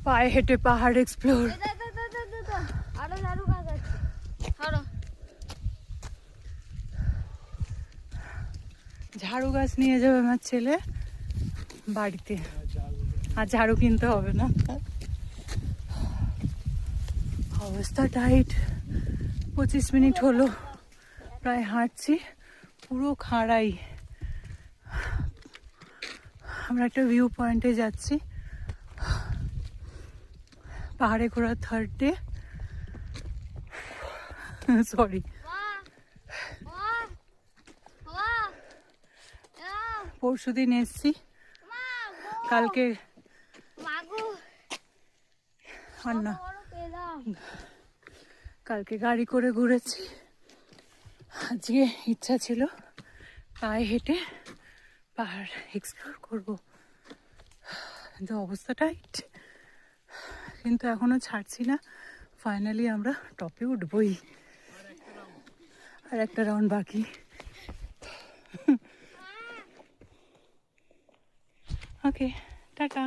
পায়ে হেঁটে পাহাড় এক্সপ্লোর। ঝাড়ু গাছ নিয়ে যাবে আমার ছেলে বাড়িতে, আর ঝাড়ু কিনতে হবে না। অবস্থা টাইট। 25 মিনিট হলো প্রায় হাঁটছি, পুরো খাড়াই। আমরা একটা ভিউ পয়েন্টে যাচ্ছি, পাহাড়ে ঘোরার 3rd ডে। সরি, পরশুদিন এসছি, কালকে আর না, কালকে গাড়ি করে ঘুরেছি। আজকে ইচ্ছা ছিল পায়ে হেঁটে পাহাড় এক্সপ্লোর করবো, কিন্তু অবস্থা টাইট। কিন্তু এখনো ছাড়ছি না, ফাইনালি আমরা টপে উঠবই। আর একটা রাউন্ড বাকি। ওকে, টাটা।